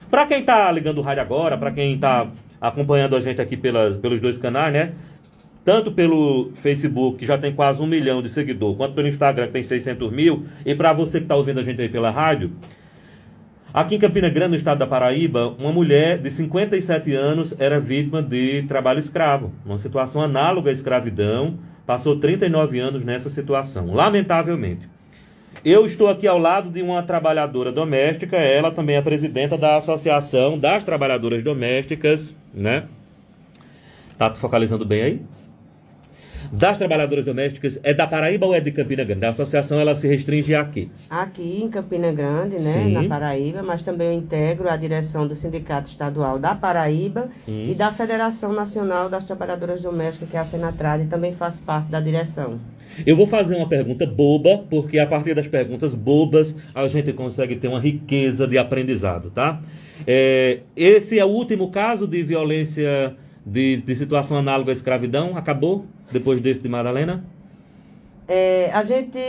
Para quem está ligando o rádio agora, para quem está acompanhando a gente aqui pelos dois canais, né? Tanto pelo Facebook, que já tem quase 1 milhão de seguidores, quanto pelo Instagram, que tem 600 mil, e para você que está ouvindo a gente aí pela rádio, aqui em Campina Grande, no estado da Paraíba, uma mulher de 57 anos era vítima de trabalho escravo, uma situação análoga à escravidão, passou 39 anos nessa situação, lamentavelmente. Eu estou aqui ao lado de uma trabalhadora doméstica, ela também é presidenta da Associação das Trabalhadoras Domésticas, né? Tá focalizando bem aí? Das trabalhadoras domésticas, é da Paraíba ou é de Campina Grande? A associação, ela se restringe a quê? Aqui em Campina Grande, né, Sim. na Paraíba, mas também eu integro a direção do Sindicato Estadual da Paraíba e da Federação Nacional das Trabalhadoras Domésticas, que é a FENATRAD, e também faço parte da direção. Eu vou fazer uma pergunta boba, porque a partir das perguntas bobas a gente consegue ter uma riqueza de aprendizado, tá? Esse é o último caso de violência de situação análoga à escravidão? Acabou depois desse de Madalena? A gente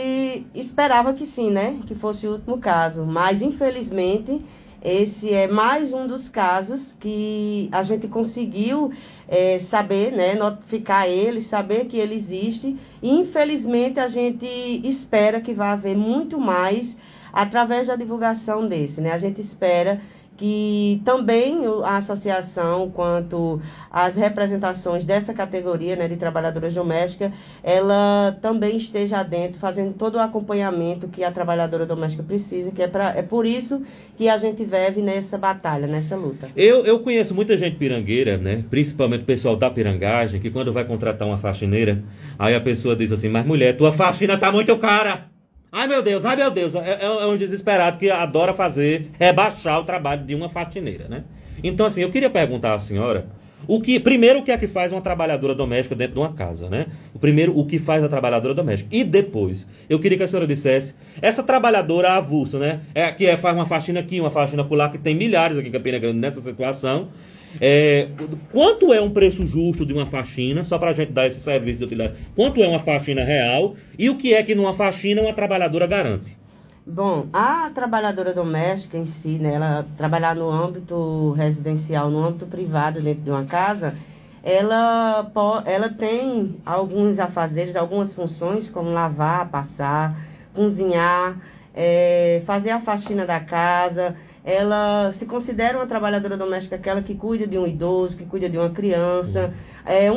esperava que sim, né? Que fosse o último caso, mas infelizmente esse é mais um dos casos que a gente conseguiu saber, né? Notificar ele, saber que ele existe, e infelizmente a gente espera que vai haver muito mais através da divulgação desse, né? A gente espera que também a associação, quanto as representações dessa categoria, né, de trabalhadoras domésticas, ela também esteja dentro, fazendo todo o acompanhamento que a trabalhadora doméstica precisa, que é por isso que a gente vive nessa batalha, nessa luta. Eu conheço muita gente pirangueira, né, principalmente o pessoal da pirangagem, que quando vai contratar uma faxineira, aí a pessoa diz assim, mas mulher, tua faxina tá muito cara. Ai meu Deus, é um desesperado que adora rebaixar o trabalho de uma faxineira, né? Então assim, eu queria perguntar à senhora, primeiro o que é que faz uma trabalhadora doméstica dentro de uma casa, né? O que faz a trabalhadora doméstica. E depois, eu queria que a senhora dissesse, essa trabalhadora avulsa, né? Faz uma faxina aqui, uma faxina por lá, que tem milhares aqui em Campina Grande nessa situação. Quanto é um preço justo de uma faxina, só para a gente dar esse serviço de utilidade, quanto é uma faxina real e o que é que numa faxina uma trabalhadora garante? Bom, a trabalhadora doméstica em si, né, ela trabalhar no âmbito residencial, no âmbito privado dentro de uma casa, ela tem alguns afazeres, algumas funções, como lavar, passar, cozinhar, fazer a faxina da casa. Ela se considera uma trabalhadora doméstica, aquela que cuida de um idoso, que cuida de uma criança,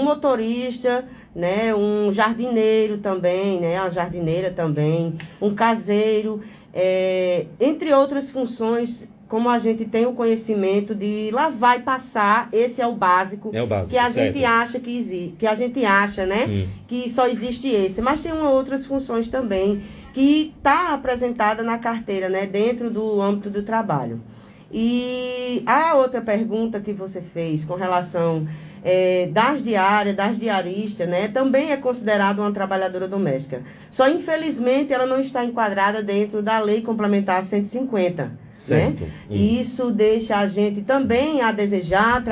um motorista, né, um jardineiro também, né, uma jardineira também, um caseiro, entre outras funções, como a gente tem o conhecimento de lavar e passar, esse é o básico, que a gente acha que a gente acha, né, que só existe esse, mas tem outras funções também que está apresentada na carteira, né, dentro do âmbito do trabalho. E a outra pergunta que você fez com relação das diárias, das diaristas, né, também é considerada uma trabalhadora doméstica. Só, infelizmente, ela não está enquadrada dentro da Lei Complementar 150. Certo. Né? E isso deixa a gente também a desejar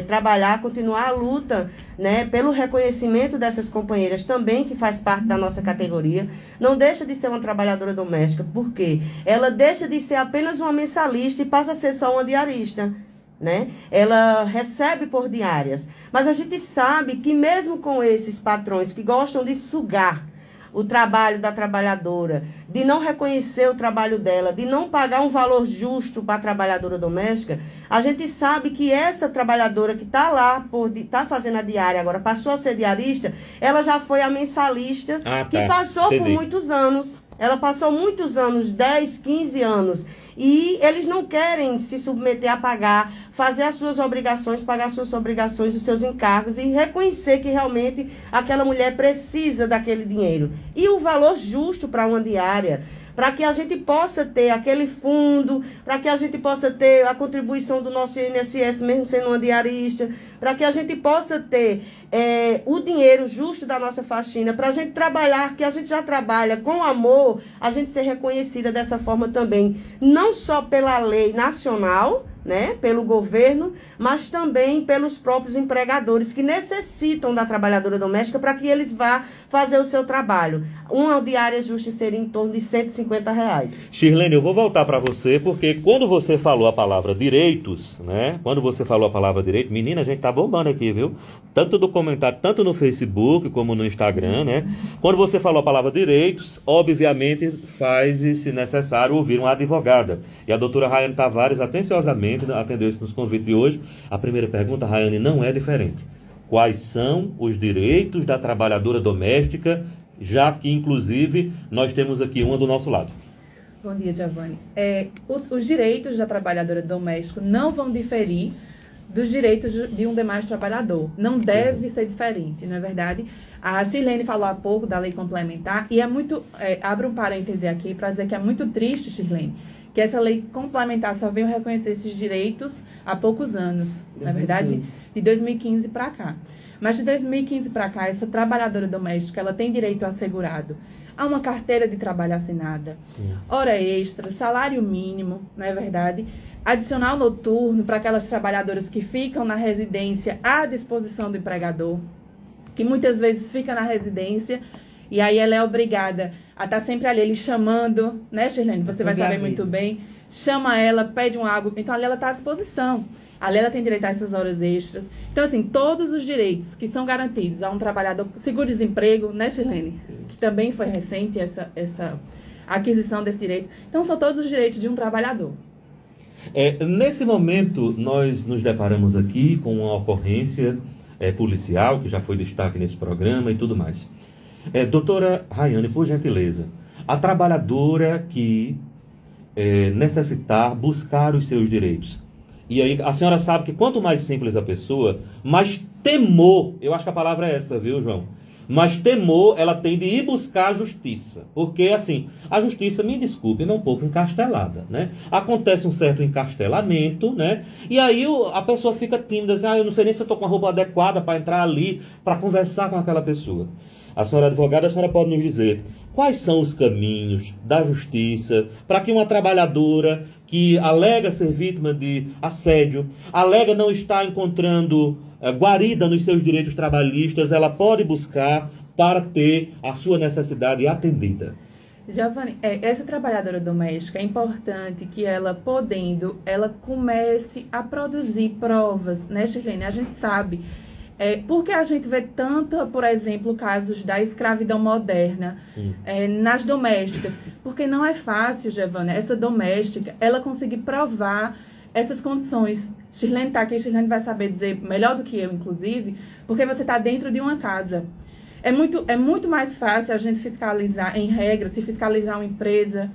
trabalhar, continuar a luta, né, pelo reconhecimento dessas companheiras também, que faz parte da nossa categoria. Não deixa de ser uma trabalhadora doméstica, porque ela deixa de ser apenas uma mensalista e passa a ser só uma diarista. Né? Ela recebe por diárias, mas a gente sabe que mesmo com esses patrões que gostam de sugar o trabalho da trabalhadora, de não reconhecer o trabalho dela, de não pagar um valor justo para a trabalhadora doméstica, a gente sabe que essa trabalhadora que está lá, está fazendo a diária agora, passou a ser diarista, ela já foi a mensalista, que passou por muitos anos. Ela passou muitos anos, 10, 15 anos, e eles não querem se submeter a pagar, fazer as suas obrigações, pagar as suas obrigações, os seus encargos e reconhecer que realmente aquela mulher precisa daquele dinheiro. E o valor justo para uma diária, para que a gente possa ter aquele fundo, para que a gente possa ter a contribuição do nosso INSS, mesmo sendo uma diarista, para que a gente possa ter o dinheiro justo da nossa faxina, para a gente trabalhar, que a gente já trabalha com amor, a gente ser reconhecida dessa forma também, não só pela lei nacional, né, pelo governo, mas também pelos próprios empregadores que necessitam da trabalhadora doméstica para que eles vá fazer o seu trabalho. Uma diária justa seria em torno de R$ 150. Shirlene, eu vou voltar para você, porque quando você falou a palavra direitos, né? Quando você falou a palavra direito, menina, a gente tá bombando aqui, viu? Tanto do comentário, tanto no Facebook como no Instagram, né? Quando você falou a palavra direitos, obviamente faz-se necessário ouvir uma advogada. E a doutora Rayane Tavares atenciosamente atendeu isso nos convites de hoje. A primeira pergunta, Rayane, não é diferente. Quais são os direitos da trabalhadora doméstica, já que, inclusive, nós temos aqui uma do nosso lado? Bom dia, Giovanni. Os direitos da trabalhadora doméstica não vão diferir dos direitos de um demais trabalhador. Não deve ser diferente, não é verdade? A Shirlene falou há pouco da lei complementar e abre um parêntese aqui para dizer que é muito triste, Shirlene, que essa lei complementar só veio reconhecer esses direitos há poucos anos, não é verdade? De 2015 para cá. Mas de 2015 para cá, essa trabalhadora doméstica, ela tem direito assegurado a uma carteira de trabalho assinada, hora extra, salário mínimo, não é verdade? Adicional noturno para aquelas trabalhadoras que ficam na residência à disposição do empregador, que muitas vezes fica na residência e aí ela é obrigada a estar sempre ali, ele chamando, né, Shirlene? Você vai saber muito bem. Chama ela, pede um água, então ali ela está à disposição. Ali ela tem direito a essas horas extras. Então, assim, todos os direitos que são garantidos a um trabalhador, seguro-desemprego, né, Shirlene? Que também foi recente essa aquisição desse direito. Então, são todos os direitos de um trabalhador. Nesse momento, nós nos deparamos aqui com uma ocorrência policial, que já foi destaque nesse programa e tudo mais. Doutora Rayane, por gentileza, a trabalhadora que necessitar buscar os seus direitos. E aí a senhora sabe que quanto mais simples a pessoa, mais temor, eu acho que a palavra é essa, viu, João? Mais temor ela tem de ir buscar a justiça. Porque, assim, a justiça, me desculpe, é um pouco encastelada, né? Acontece um certo encastelamento, né? E aí a pessoa fica tímida, assim, eu não sei nem se eu estou com a roupa adequada para entrar ali, para conversar com aquela pessoa. A senhora advogada, a senhora pode nos dizer quais são os caminhos da justiça para que uma trabalhadora que alega ser vítima de assédio, alega não estar encontrando guarida nos seus direitos trabalhistas, ela pode buscar para ter a sua necessidade atendida? Giovanni, essa trabalhadora doméstica, é importante que ela comece a produzir provas, né, Shirlene? A gente sabe. Porque a gente vê tanto, por exemplo, casos da escravidão moderna nas domésticas. Porque não é fácil, Giovanna, essa doméstica, ela conseguir provar essas condições. Shirlene está aqui, Shirlene vai saber dizer melhor do que eu, inclusive, porque você está dentro de uma casa. É muito mais fácil a gente fiscalizar, em regra, se fiscalizar uma empresa,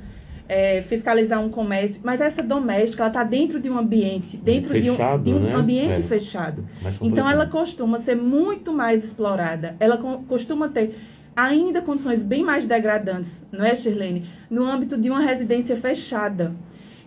fiscalizar um comércio, mas essa doméstica, ela está dentro de um ambiente, fechado, de um né? ambiente fechado. Então, ela costuma ser muito mais explorada, ela costuma ter ainda condições bem mais degradantes, não é, Shirlene? No âmbito de uma residência fechada.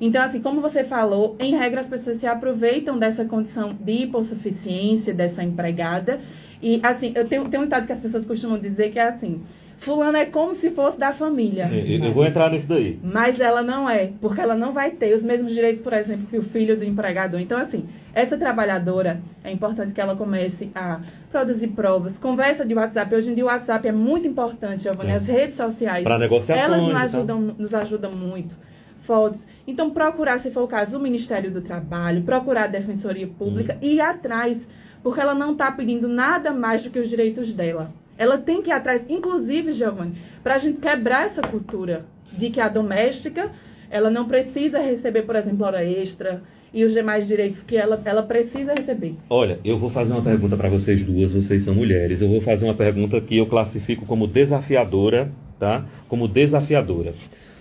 Então, assim, como você falou, em regra as pessoas se aproveitam dessa condição de hipossuficiência dessa empregada. E, assim, eu tenho um ditado que as pessoas costumam dizer que é assim: fulano é como se fosse da família. Eu vou entrar nisso daí. Mas ela não é, porque ela não vai ter os mesmos direitos, por exemplo, que o filho do empregador. Então, assim, essa trabalhadora, é importante que ela comece a produzir provas. Conversa de WhatsApp. Hoje em dia o WhatsApp é muito importante, Giovanni. As redes sociais, para negociações, elas nos ajudam muito. Fotos. Então, procurar, se for o caso, o Ministério do Trabalho, procurar a Defensoria Pública e ir atrás, porque ela não está pedindo nada mais do que os direitos dela. Ela tem que ir atrás, inclusive, Giovanni, para a gente quebrar essa cultura de que a doméstica, ela não precisa receber, por exemplo, hora extra e os demais direitos que ela precisa receber. Olha, eu vou fazer uma pergunta para vocês duas, vocês são mulheres. Eu vou fazer uma pergunta que eu classifico como desafiadora, tá? Como desafiadora.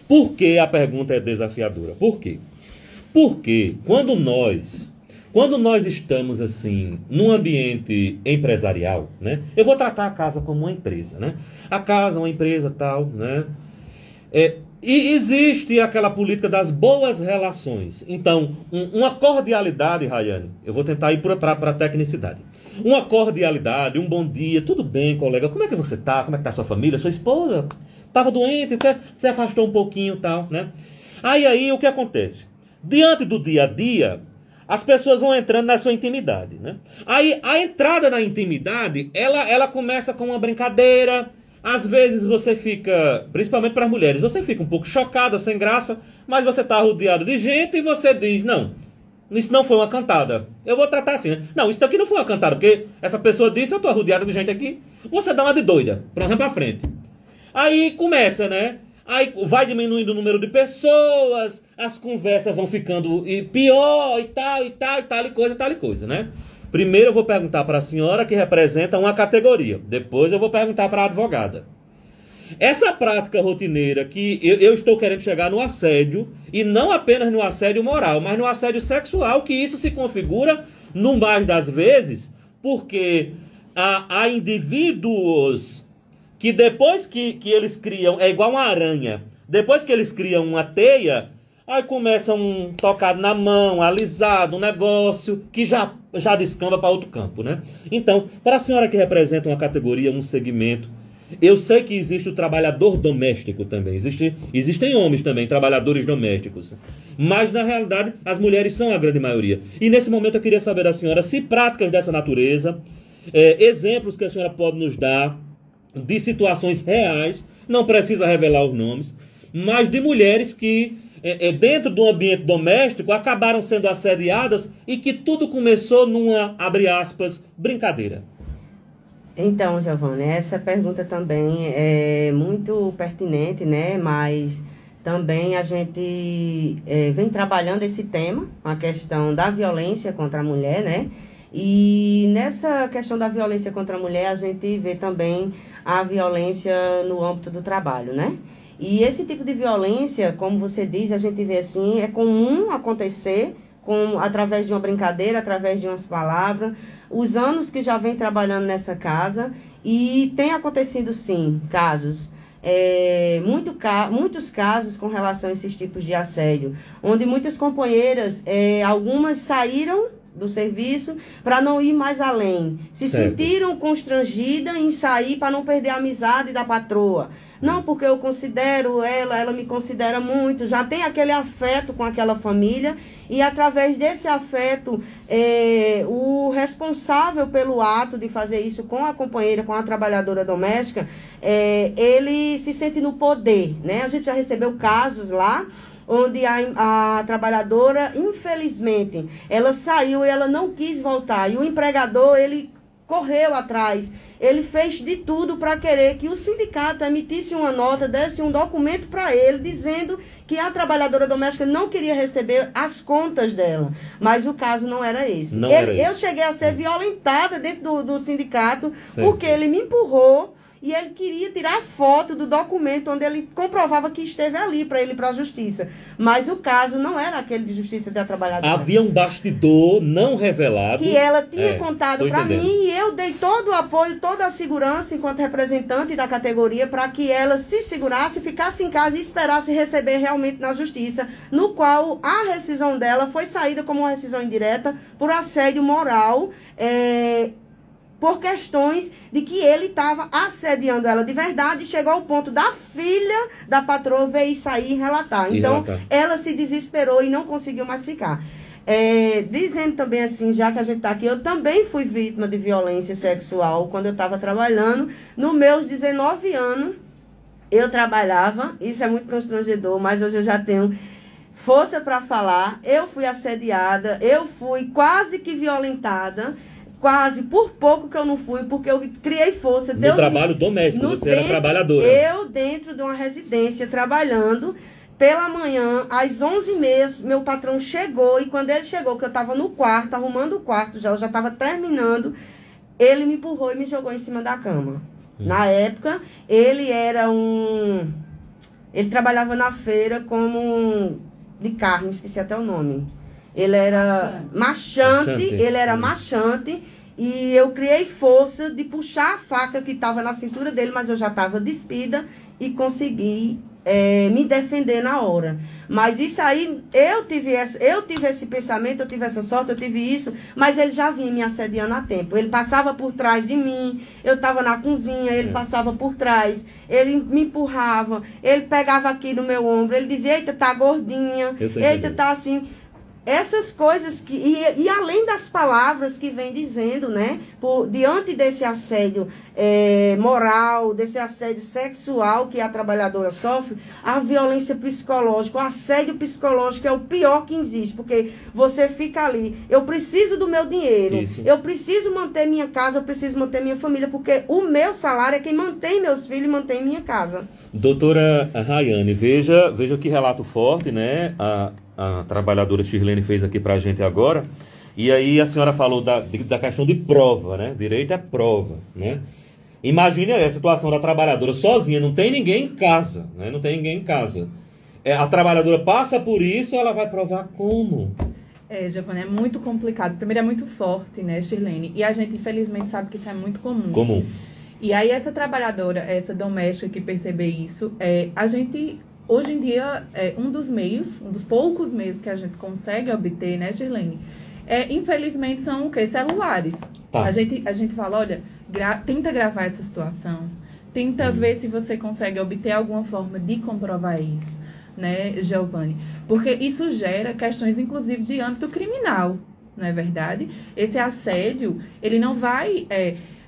Por que a pergunta é desafiadora? Por quê? Porque quando nós estamos assim num ambiente empresarial, né? Eu vou tratar a casa como uma empresa, né? A casa é uma empresa tal, né? E existe aquela política das boas relações. Então, uma cordialidade, Rayane, eu vou tentar ir para a tecnicidade. Uma cordialidade, um bom dia, tudo bem, colega, como é que você tá? Como é que tá a sua família, sua esposa? Estava doente, você afastou um pouquinho e tal, né? Aí, o que acontece? Diante do dia a dia, as pessoas vão entrando na sua intimidade, né? Aí a entrada na intimidade, ela começa com uma brincadeira. Às vezes você fica, principalmente para as mulheres, você fica um pouco chocada, sem graça, mas você está rodeado de gente e você diz, não, isso não foi uma cantada. Eu vou tratar assim, né? Não, isso daqui não foi uma cantada, porque essa pessoa disse, eu estou rodeado de gente aqui. Você dá uma de doida, para frente. Aí começa, né? Aí vai diminuindo o número de pessoas, as conversas vão ficando pior e tal, tal e coisa, né? Primeiro eu vou perguntar para a senhora que representa uma categoria. Depois eu vou perguntar para a advogada. Essa prática rotineira que eu estou querendo chegar no assédio, e não apenas no assédio moral, mas no assédio sexual, que isso se configura, no mais das vezes, porque há indivíduos que depois que eles criam, é igual uma aranha, depois que eles criam uma teia, aí começa um tocado na mão, alisado, um negócio que já descamba para outro campo, né? Então, para a senhora que representa uma categoria, um segmento, eu sei que existe o trabalhador doméstico também, existem homens também, trabalhadores domésticos, mas na realidade as mulheres são a grande maioria. E nesse momento eu queria saber da senhora se práticas dessa natureza, exemplos que a senhora pode nos dar de situações reais, não precisa revelar os nomes, mas de mulheres que dentro do ambiente doméstico acabaram sendo assediadas e que tudo começou numa, abre aspas, brincadeira. Então, Giovanni, essa pergunta também é muito pertinente, né? Mas também a gente vem trabalhando esse tema, a questão da violência contra a mulher, né? E nessa questão da violência contra a mulher, a gente vê também a violência no âmbito do trabalho, né? E esse tipo de violência, como você diz, a gente vê assim, é comum acontecer através de uma brincadeira, através de umas palavras. Os anos que já vem trabalhando nessa casa, e tem acontecido sim, casos, muitos casos com relação a esses tipos de assédio, onde muitas companheiras, algumas saíram do serviço para não ir mais além. Se sentiram constrangidas em sair para não perder a amizade da patroa. Não, porque eu considero ela me considera muito, já tem aquele afeto com aquela família, e através desse afeto, o responsável pelo ato de fazer isso com a companheira, com a trabalhadora doméstica, ele se sente no poder, né? A gente já recebeu casos lá, onde a trabalhadora, infelizmente, ela saiu e ela não quis voltar. E o empregador, ele correu atrás. Ele fez de tudo para querer que o sindicato emitisse uma nota, desse um documento para ele, dizendo que a trabalhadora doméstica não queria receber as contas dela. Mas o caso não era esse. Eu cheguei a ser violentada dentro do sindicato, porque ele me empurrou. E ele queria tirar foto do documento onde ele comprovava que esteve ali para ele ir para a justiça. Mas o caso não era aquele de justiça da trabalhadora. Havia um bastidor não revelado. Que ela tinha contado para mim, e eu dei todo o apoio, toda a segurança enquanto representante da categoria para que ela se segurasse, ficasse em casa e esperasse receber realmente na justiça, no qual a rescisão dela foi saída como uma rescisão indireta por assédio moral, por questões de que ele estava assediando ela de verdade, e chegou ao ponto da filha da patroa vir sair e relatar. Então, ela se desesperou e não conseguiu mais ficar. Dizendo também assim, já que a gente está aqui, eu também fui vítima de violência sexual quando eu estava trabalhando. Nos meus 19 anos, eu trabalhava, isso é muito constrangedor, mas hoje eu já tenho força para falar. Eu fui assediada, eu fui quase que violentada. Quase, por pouco que eu não fui, porque eu criei força. No trabalho doméstico, você era trabalhadora. Eu dentro de uma residência, trabalhando, pela manhã, às 11h30, meu patrão chegou, e quando ele chegou, que eu estava no quarto, arrumando o quarto, eu já estava terminando, ele me empurrou e me jogou em cima da cama. Na época, ele trabalhava na feira como de carne, esqueci até o nome. Ele era machante, e eu criei força de puxar a faca que estava na cintura dele, mas eu já estava despida e consegui me defender na hora. Mas isso aí, eu tive esse pensamento, eu tive essa sorte, eu tive isso, mas ele já vinha me assediando há tempo. Ele passava por trás de mim, eu estava na cozinha, ele passava por trás, ele me empurrava, ele pegava aqui no meu ombro, ele dizia, eita, tá gordinha, eita, tá assim... essas coisas e além das palavras que vem dizendo, né? Diante desse assédio moral, desse assédio sexual que a trabalhadora sofre, a violência psicológica, o assédio psicológico é o pior que existe, porque você fica ali, eu preciso do meu dinheiro, Isso. eu preciso manter minha casa, eu preciso manter minha família, porque o meu salário é quem mantém meus filhos e mantém minha casa. Doutora Rayane, veja que relato forte, né? A trabalhadora Shirlene fez aqui pra gente agora. E aí a senhora falou da questão de prova, né? Direito é prova, né? Imagine a situação da trabalhadora sozinha, não tem ninguém em casa, né? Não tem ninguém em casa. A trabalhadora passa por isso, ela vai provar como? Giovanni, é muito complicado. Primeiro, é muito forte, né, Shirlene? E a gente, infelizmente, sabe que isso é muito comum. Comum. E aí, essa trabalhadora, essa doméstica que perceber isso, a gente, hoje em dia, um dos poucos meios que a gente consegue obter, né, Shirlene? Infelizmente, são o quê? Celulares. Tá. A gente fala, olha, tenta gravar essa situação, tenta ver se você consegue obter alguma forma de comprovar isso, né, Giovanni? Porque isso gera questões, inclusive, de âmbito criminal, não é verdade? Esse assédio, ele não vai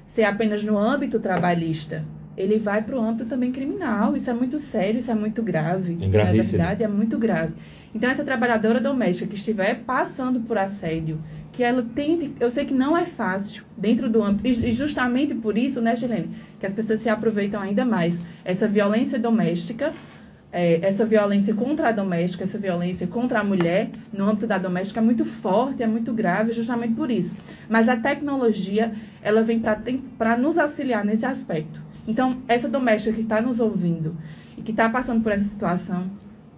ser apenas no âmbito trabalhista. Ele vai para o âmbito também criminal. Isso é muito sério, isso é muito grave. É gravíssimo. Na verdade, é muito grave. Então, essa trabalhadora doméstica que estiver passando por assédio, que ela tente... Eu sei que não é fácil dentro do âmbito... E justamente por isso, né, Shirlene? Que as pessoas se aproveitam ainda mais. Essa violência doméstica, essa violência contra a doméstica, essa violência contra a mulher, no âmbito da doméstica, é muito forte, é muito grave, justamente por isso. Mas a tecnologia, ela vem para nos auxiliar nesse aspecto. Então, essa doméstica que está nos ouvindo e que está passando por essa situação,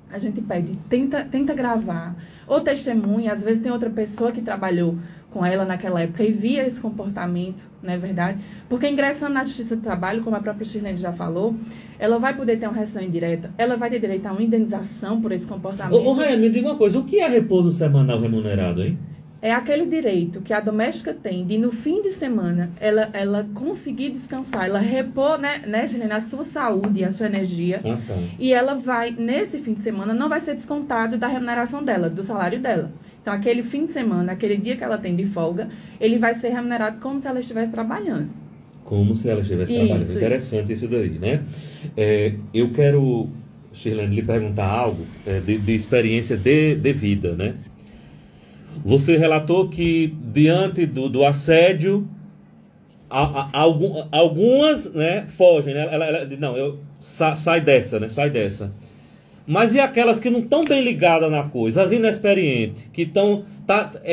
a gente pede, tenta gravar. Ou testemunha, às vezes tem outra pessoa que trabalhou com ela naquela época e via esse comportamento, não é verdade? Porque ingressando na Justiça do Trabalho, como a própria Shirlene já falou, ela vai poder ter uma reação indireta, ela vai ter direito a uma indenização por esse comportamento. Ô, Rayane, me diga uma coisa, o que é repouso semanal remunerado, hein? É aquele direito que a doméstica tem de, no fim de semana, ela conseguir descansar, ela repor, né, Shirlene, a sua saúde, a sua energia. Ah, tá. E ela vai, nesse fim de semana, não vai ser descontado da remuneração dela, do salário dela. Então, aquele fim de semana, aquele dia que ela tem de folga, ele vai ser remunerado como se ela estivesse trabalhando. Como se ela estivesse trabalhando. Interessante isso daí, né? Eu quero, Shirlene, lhe perguntar algo de experiência de vida, né? Você relatou que diante do assédio, algumas, né, fogem, né? Ela não, sai dessa, né? Sai dessa. Mas e aquelas que não estão bem ligadas na coisa, as inexperientes, que estão,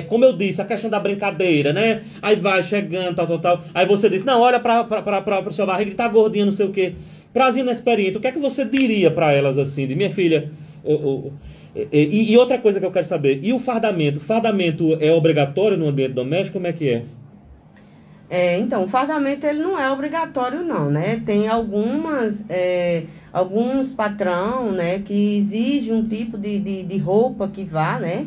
como eu disse, a questão da brincadeira, né? Aí vai chegando, tal. Aí você diz, não, olha para sua barriga, tá gordinha, não sei o quê. Para as inexperientes, o que é que você diria para elas assim, de minha filha... E outra coisa que eu quero saber, e o fardamento? O fardamento é obrigatório no ambiente doméstico? Como é que é? Então, o fardamento ele não é obrigatório não, né? Tem alguns patrão, né, que exigem um tipo de roupa que vá, né?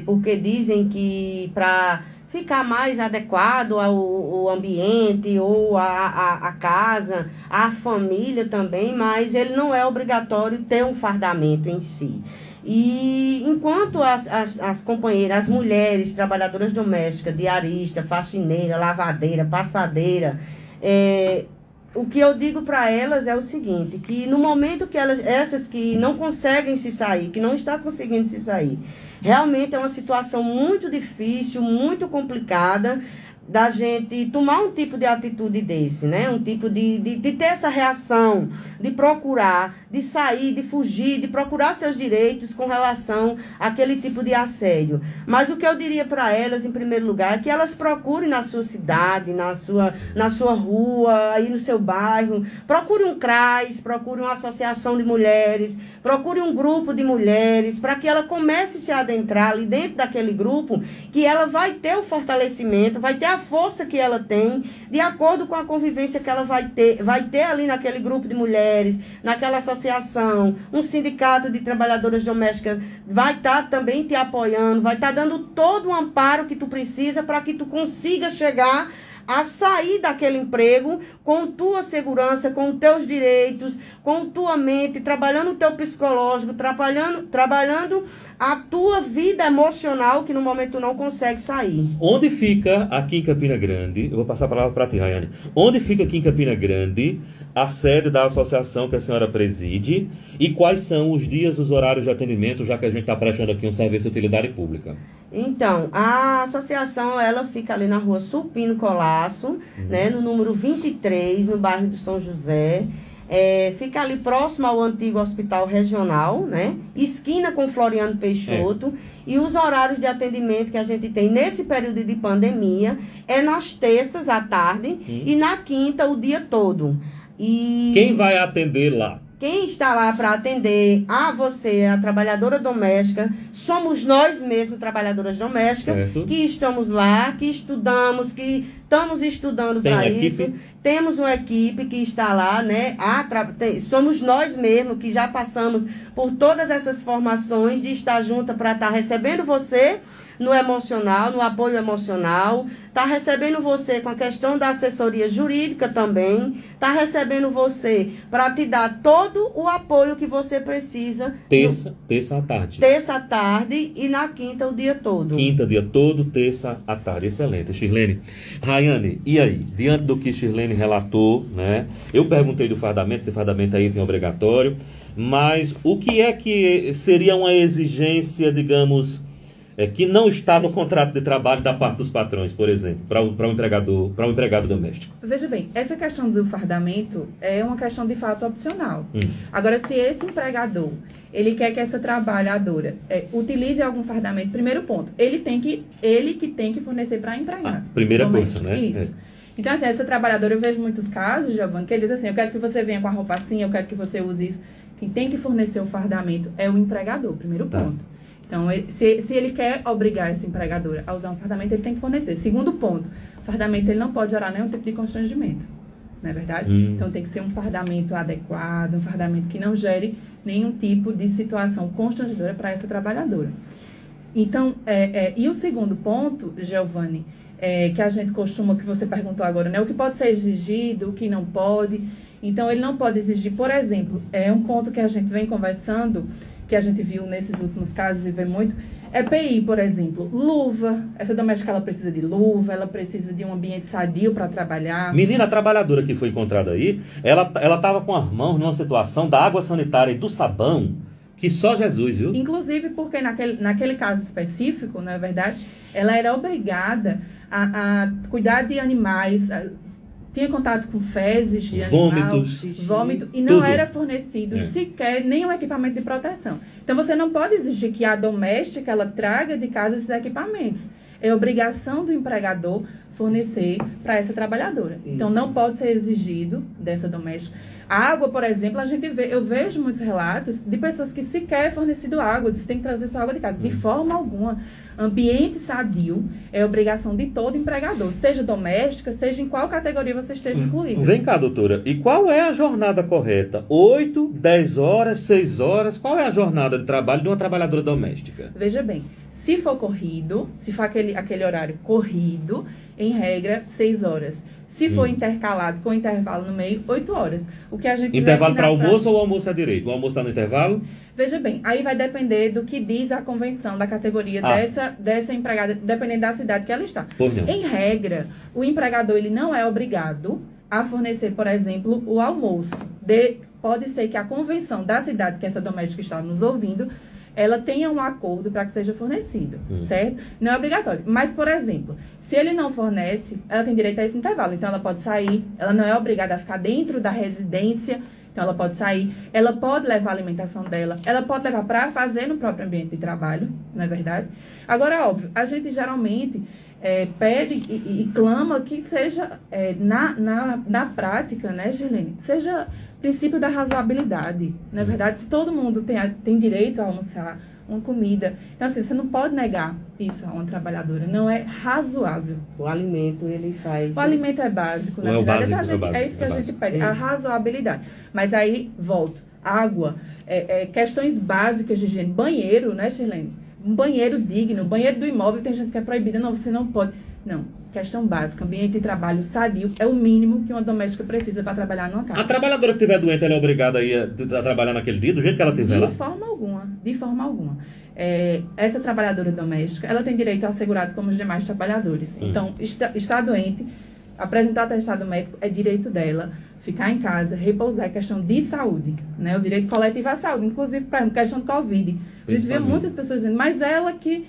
Porque dizem que para ficar mais adequado ao ambiente ou a casa, a família também, mas ele não é obrigatório ter um fardamento em si. E enquanto as companheiras, as mulheres trabalhadoras domésticas, diarista, faxineira, lavadeira, passadeira, o que eu digo para elas é o seguinte, que no momento que essas que não conseguem se sair, que não estão conseguindo se sair, realmente é uma situação muito difícil, muito complicada, da gente tomar um tipo de atitude desse, né? Um tipo de ter essa reação, de procurar, de sair, de fugir, de procurar seus direitos com relação àquele tipo de assédio. Mas o que eu diria para elas, em primeiro lugar, é que elas procurem na sua cidade, na sua rua, aí no seu bairro, procure um CRAS, procure uma associação de mulheres, procure um grupo de mulheres, para que ela comece a se adentrar ali dentro daquele grupo, que ela vai ter o fortalecimento, vai ter a força que ela tem, de acordo com a convivência que ela vai ter ali naquele grupo de mulheres, naquela associação, um sindicato de trabalhadoras domésticas vai estar também te apoiando, vai estar dando todo o amparo que tu precisa para que tu consiga chegar a sair daquele emprego com tua segurança, com teus direitos, com tua mente, trabalhando o teu psicológico, trabalhando a tua vida emocional, que no momento tu não consegue sair. Onde fica aqui em Campina Grande, eu vou passar a palavra para ti, Rayane, onde fica aqui em Campina Grande a sede da associação que a senhora preside e quais são os dias, os horários de atendimento, já que a gente está prestando aqui um serviço de utilidade pública? Então, a associação, ela fica ali na rua Supino Colasso, né, no número 23, no bairro do São José. Fica ali próximo ao antigo hospital regional, né? Esquina com Floriano Peixoto. E os horários de atendimento que a gente tem nesse período de pandemia é nas terças à tarde e na quinta o dia todo. E quem vai atender lá? Quem está lá para atender a você, a trabalhadora doméstica, somos nós mesmos, trabalhadoras domésticas, certo, que estamos lá, que estudamos, que estamos estudando para isso. Temos uma equipe que está lá, né? Somos nós mesmos que já passamos por todas essas formações de estar junto para estar recebendo você no emocional, no apoio emocional, está recebendo você com a questão da assessoria jurídica também, está recebendo você para te dar todo o apoio que você precisa. Terça à tarde. Terça à tarde e na quinta o dia todo. Quinta, dia todo, terça à tarde. Excelente, Shirlene. Rayane, e aí? Diante do que Shirlene relatou, né? Eu perguntei do fardamento, se fardamento aí tem obrigatório, mas o que é que seria uma exigência, digamos, que não está no contrato de trabalho da parte dos patrões, por exemplo, para um empregado doméstico? Veja bem, essa questão do fardamento é uma questão de fato opcional. Agora, se esse empregador, ele quer que essa trabalhadora utilize algum fardamento, primeiro ponto, ele que tem que fornecer para a empregada. Primeira doméstico, coisa, né? Isso. Então, assim, essa trabalhadora, eu vejo muitos casos, Giovanni, que ele diz assim, eu quero que você venha com a roupa assim, eu quero que você use isso. Quem tem que fornecer o fardamento é o empregador, primeiro ponto. Então, se ele quer obrigar essa empregadora a usar um fardamento, ele tem que fornecer. Segundo ponto, o fardamento ele não pode gerar nenhum tipo de constrangimento, não é verdade? Então, tem que ser um fardamento adequado, um fardamento que não gere nenhum tipo de situação constrangedora para essa trabalhadora. Então, e o segundo ponto, Giovanni, que a gente costuma, que você perguntou agora, né? O que pode ser exigido, o que não pode. Então, ele não pode exigir, por exemplo, um ponto que a gente vem conversando, que a gente viu nesses últimos casos e vê muito, EPI, por exemplo, luva. Essa doméstica, ela precisa de luva, ela precisa de um ambiente sadio para trabalhar. Menina, a trabalhadora que foi encontrada aí, ela estava com as mãos numa situação da água sanitária e do sabão, que só Jesus, viu? Inclusive porque naquele caso específico, não é verdade, ela era obrigada a cuidar de animais, tinha contato com fezes de animal, vômito, e não era fornecido sequer nenhum equipamento de proteção. Então, você não pode exigir que a doméstica ela traga de casa esses equipamentos. É obrigação do empregador fornecer para essa trabalhadora. Isso. Então, não pode ser exigido dessa doméstica. A água, por exemplo, eu vejo muitos relatos de pessoas que sequer fornecido água, você tem que trazer sua água de casa. De forma alguma. Ambiente sadio é obrigação de todo empregador, seja doméstica, seja em qual categoria você esteja incluído. Vem cá, doutora, e qual é a jornada correta? 8, 10 horas, 6 horas? Qual é a jornada de trabalho de uma trabalhadora doméstica? Veja bem, se for corrido, se for aquele horário corrido, em regra, 6 horas. Se for intercalado com intervalo no meio, 8 horas. O que a gente intervalo para almoço ou almoço à direita? O almoço está no intervalo? Veja bem, aí vai depender do que diz a convenção da categoria dessa empregada, dependendo da cidade que ela está. Em regra, o empregador ele não é obrigado a fornecer, por exemplo, o almoço. Pode ser que a convenção da cidade que essa doméstica está nos ouvindo, ela tenha um acordo para que seja fornecido, certo? Não é obrigatório. Mas, por exemplo, se ele não fornece, ela tem direito a esse intervalo. Então, ela pode sair, ela não é obrigada a ficar dentro da residência, então ela pode sair, ela pode levar a alimentação dela, ela pode levar para fazer no próprio ambiente de trabalho, não é verdade? Agora, óbvio, a gente geralmente pede e clama que seja, na prática, né, Gilene, seja princípio da razoabilidade, não é verdade? Se todo mundo tem direito a almoçar uma comida, então assim, você não pode negar isso a uma trabalhadora, não é razoável. O alimento, ele faz... O alimento é básico, na verdade, é isso que a gente pede, a razoabilidade. Mas aí, volto, água, questões básicas de higiene, banheiro, né, Shirlene? um banheiro digno, banheiro do imóvel, tem gente que é proibida, não, você não pode. Não, questão básica, ambiente de trabalho sadio é o mínimo que uma doméstica precisa para trabalhar numa casa. A trabalhadora que estiver doente, ela é obrigada a trabalhar naquele dia, do jeito que ela estiver lá? De forma alguma, de forma alguma. Essa trabalhadora doméstica, ela tem direito ao segurado como os demais trabalhadores. Então, está doente, apresentar atestado médico é direito dela. Ficar em casa, repousar, é questão de saúde, né? O direito coletivo à saúde, inclusive, por exemplo, questão de Covid. A gente vê muitas pessoas dizendo, mas ela que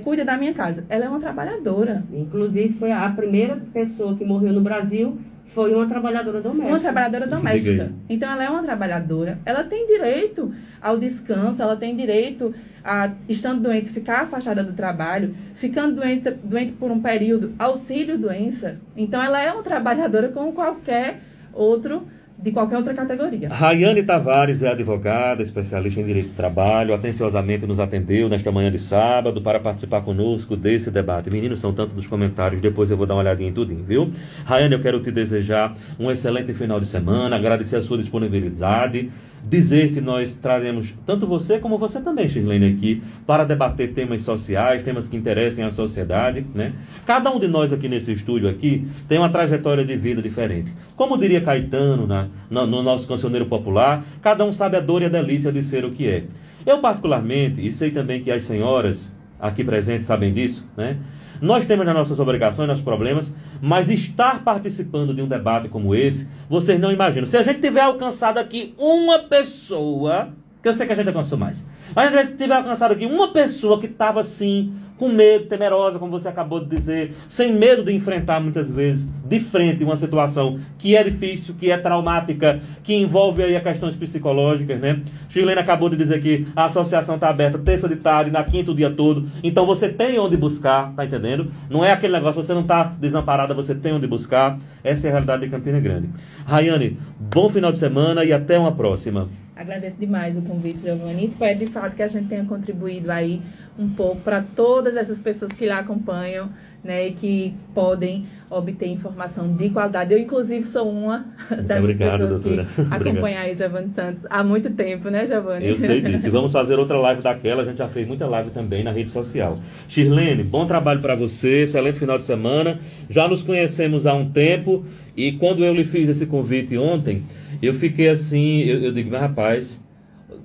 cuida da minha casa. Ela é uma trabalhadora. Inclusive, foi a primeira pessoa que morreu no Brasil, foi uma trabalhadora doméstica. Uma trabalhadora doméstica. Então, ela é uma trabalhadora. Ela tem direito ao descanso, ela tem direito a, estando doente, ficar afastada do trabalho, ficando doente por um período, auxílio-doença. Então, ela é uma trabalhadora como qualquer outro, de qualquer outra categoria. Rayane Tavares é advogada, especialista em direito do trabalho, atenciosamente nos atendeu nesta manhã de sábado para participar conosco desse debate. Meninos, são tanto dos comentários, depois eu vou dar uma olhadinha em tudinho, viu? Rayane, eu quero te desejar um excelente final de semana, agradecer a sua disponibilidade, dizer que nós traremos tanto você como você também, Shirlene, aqui para debater temas sociais, temas que interessem a sociedade, né? Cada um de nós aqui nesse estúdio aqui tem uma trajetória de vida diferente. Como diria Caetano no nosso cancioneiro popular, cada um sabe a dor e a delícia de ser o que é. Eu particularmente, e sei também que as senhoras aqui presentes sabem disso, né? Nós temos as nossas obrigações, nossos problemas, mas estar participando de um debate como esse, vocês não imaginam. Se a gente tiver alcançado aqui uma pessoa, que eu sei que a gente alcançou mais, mas a gente tiver alcançado aqui uma pessoa que estava assim, com medo, temerosa, como você acabou de dizer, sem medo de enfrentar muitas vezes de frente uma situação que é difícil, que é traumática, que envolve aí as questões psicológicas, né? Shirlene acabou de dizer que a associação está aberta terça de tarde, na quinta o dia todo, então você tem onde buscar, tá entendendo? Não é aquele negócio, você não está desamparada, você tem onde buscar. Essa é a realidade de Campina Grande. Rayane, bom final de semana e até uma próxima. Agradeço demais o convite, Giovanni. Espero, de fato, que a gente tenha contribuído aí um pouco para todas essas pessoas que lá acompanham, né, e que podem obter informação de qualidade. Eu, inclusive, sou uma das pessoas doutora. Que acompanha aí Giovanni Santos há muito tempo, né, Giovanni? Eu sei disso. E vamos fazer outra live daquela. A gente já fez muita live também na rede social. Shirlene, bom trabalho para você. Excelente final de semana. Já nos conhecemos há um tempo e quando eu lhe fiz esse convite ontem, eu fiquei assim, eu digo, mas rapaz,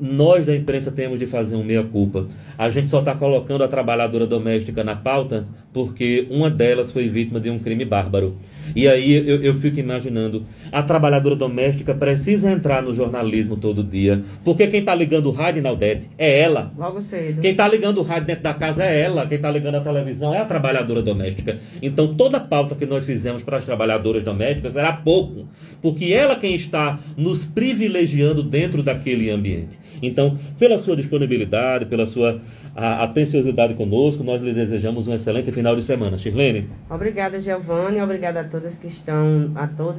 nós da imprensa temos de fazer um meia-culpa. A gente só está colocando a trabalhadora doméstica na pauta porque uma delas foi vítima de um crime bárbaro. E aí eu fico imaginando, a trabalhadora doméstica precisa entrar no jornalismo todo dia, porque quem está ligando o rádio, Naldete, é ela. Logo cedo. Quem está ligando o rádio dentro da casa é ela, quem está ligando a televisão é a trabalhadora doméstica. Então toda a pauta que nós fizemos para as trabalhadoras domésticas era pouco, porque ela quem está nos privilegiando dentro daquele ambiente. Então, pela sua disponibilidade, pela sua atenciosidade conosco, nós lhe desejamos um excelente final de semana. Shirlene? Obrigada, Giovanni. Obrigada a todos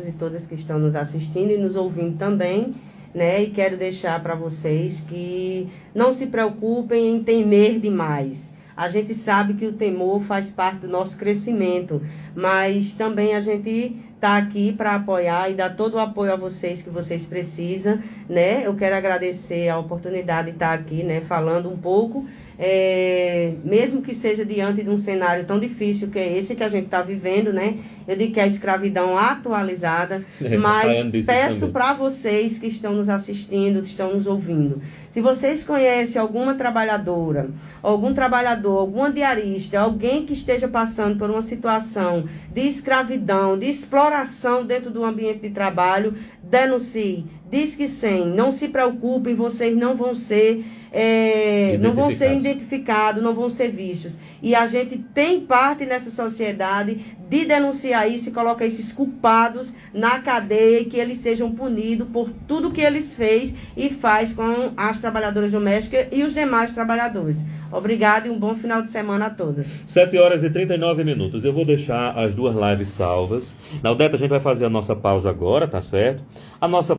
e todas que estão nos assistindo e nos ouvindo também, né? E quero deixar para vocês que não se preocupem em temer demais. A gente sabe que o temor faz parte do nosso crescimento, mas também a gente está aqui para apoiar e dar todo o apoio a vocês que vocês precisam, né? Eu quero agradecer a oportunidade de estar aqui, né, falando um pouco, mesmo que seja diante de um cenário tão difícil que é esse que a gente está vivendo, né? Eu digo que é a escravidão atualizada, mas peço para vocês que estão nos assistindo, que estão nos ouvindo, se vocês conhecem alguma trabalhadora, algum trabalhador, alguma diarista, alguém que esteja passando por uma situação de escravidão, de exploração dentro do ambiente de trabalho, denuncie. Disque 100, não se preocupem, vocês não vão ser identificados, não vão ser vistos. E a gente tem parte nessa sociedade de denunciar isso e colocar esses culpados na cadeia e que eles sejam punidos por tudo que eles fez e faz com as trabalhadoras domésticas e os demais trabalhadores. Obrigada e um bom final de semana a todos. 7h39. Eu vou deixar as duas lives salvas. Na Odete, a gente vai fazer a nossa pausa agora, tá certo? A nossa